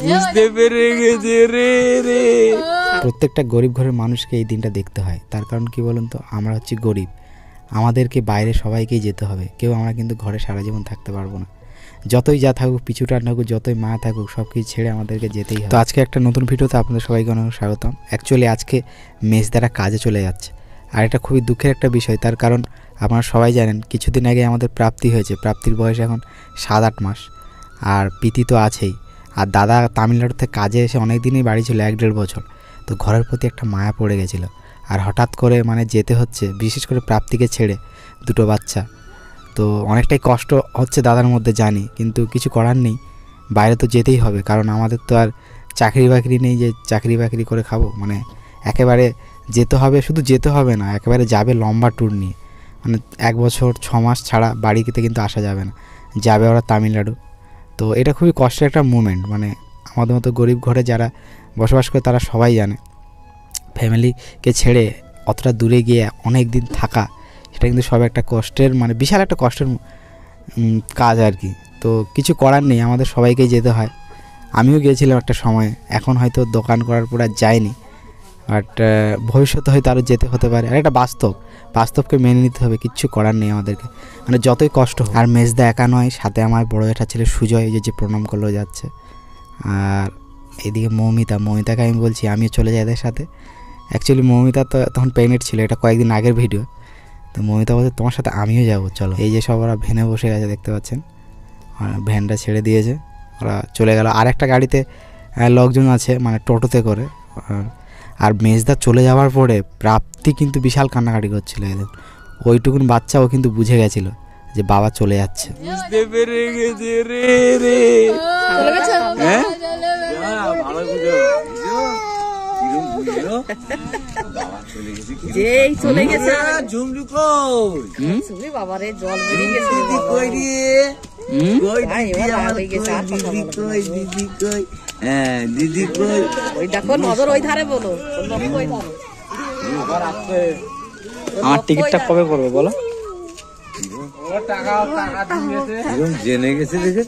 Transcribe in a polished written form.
বুঝতে পেরে গেছে রে রে। প্রত্যেকটা গরিব ঘরের মানুষকে এই দিনটা দেখতে হয়। তার কারণ কি বলুন তো, আমরা হচ্ছি গরিব, আমাদেরকে বাইরে সবাইকেই যেতে হবে। কেউ আমরা কিন্তু ঘরে সারা জীবন থাকতে পারবো না। যতই যা থাকুক, পিছুটান থাকুক, যতই মা থাকুক, সব কিছু ছেড়ে আমাদেরকে যেতেই হবে। তো আজকে একটা নতুন ভিডিওতে আপনাদের সবাইকে অনেক স্বাগতম। অ্যাকচুয়ালি আজকে মেজদারা কাজে চলে যাচ্ছে, আর এটা খুবই দুঃখের একটা বিষয়। তার কারণ আপনারা সবাই জানেন, কিছুদিন আগে আমাদের প্রাপ্তি হয়েছে। প্রাপ্তির বয়স এখন 7-8 মাস, আর প্রীতি তো আছেই। আর দাদা তামিলনাড়ু থেকে কাজে এসে অনেক দিনই বাড়ি ছিল, 1-1.5 বছর। তো ঘরের প্রতি একটা মায়া পড়ে গেছিলো, আর হঠাৎ করে মানে যেতে হচ্ছে, বিশেষ করে প্রাপ্তিকে ছেড়ে, দুটো বাচ্চা। তো অনেকটাই কষ্ট হচ্ছে দাদার মধ্যে জানি, কিন্তু কিছু করার নেই, বাইরে তো যেতেই হবে। কারণ আমাদের তো আর চাকরি বাকরি নেই যে চাকরি বাকরি করে খাবো। মানে একেবারে যেতে হবে, শুধু যেতে হবে না, একেবারে যাবে লম্বা ট্যুর নিয়ে। মানে 1 বছর 6 মাস ছাড়া বাড়িতে কিন্তু আসা যাবে না, যাবে ওরা তামিলনাড়ু। তো এটা খুবই কষ্টের একটা মুমেন্ট। মানে আমাদের মতো গরিব ঘরে যারা বসবাস করে তারা সবাই জানে, ফ্যামিলিকে ছেড়ে অতটা দূরে গিয়ে অনেক দিন থাকা, সেটা কিন্তু সব একটা কষ্টের, মানে বিশাল একটা কষ্টের কাজ আর কি। তো কিছু করার নেই, আমাদের সবাইকেই যেতে হয়। আমিও গিয়েছিলাম একটা সময়, এখন হয়তো দোকান করার পর আর যাইনি, বাট ভবিষ্যতে হয়তো আরও যেতে হতে পারে। আর এটা বাস্তবকে মেনে নিতে হবে, কিচ্ছু করার নেই আমাদেরকে, মানে যতই কষ্ট হোক। আর মেজদা একা নয়, সাথে আমার বড় একটা ছেলে সুজয়, যে প্রণাম করলো যাচ্ছে। আর এদিকে মৌমিতাকে আমি বলছি আমিও চলে যাই এদের সাথে। অ্যাকচুয়ালি মৌমিতা তো তখন প্রেগনেন্ট ছিল, এটা কয়েকদিন আগের ভিডিও। তো মৌমিতা বলছে তোমার সাথে আমিও যাবো, চলো। এই যে সব ওরা ভ্যানে বসে গেছে, দেখতে পাচ্ছেন, ভ্যানটা ছেড়ে দিয়েছে, ওরা চলে গেল। আর একটা গাড়িতে লোকজন আছে, মানে টোটোতে করে। আর মেজদা চলে যাওয়ার পরে প্রাপ্তি কিন্তু বিশাল কান্নাকাটি করছিল। একদম ওইটুকুন বাচ্চা, ও কিন্তু বুঝে গেছিল যে বাবা চলে যাচ্ছে। বুঝতে পেরে গেছে রে রে। হ্যাঁ চলে গেছে ঝুমঝু কই বাবারে, জল বেরিয়ে গেছে দিদি কই। ওই দেখো নজর ওই ধারে, বলো আমার টিকিটটা কবে করবে বলো? টাকা জেনে গেছে দেখে।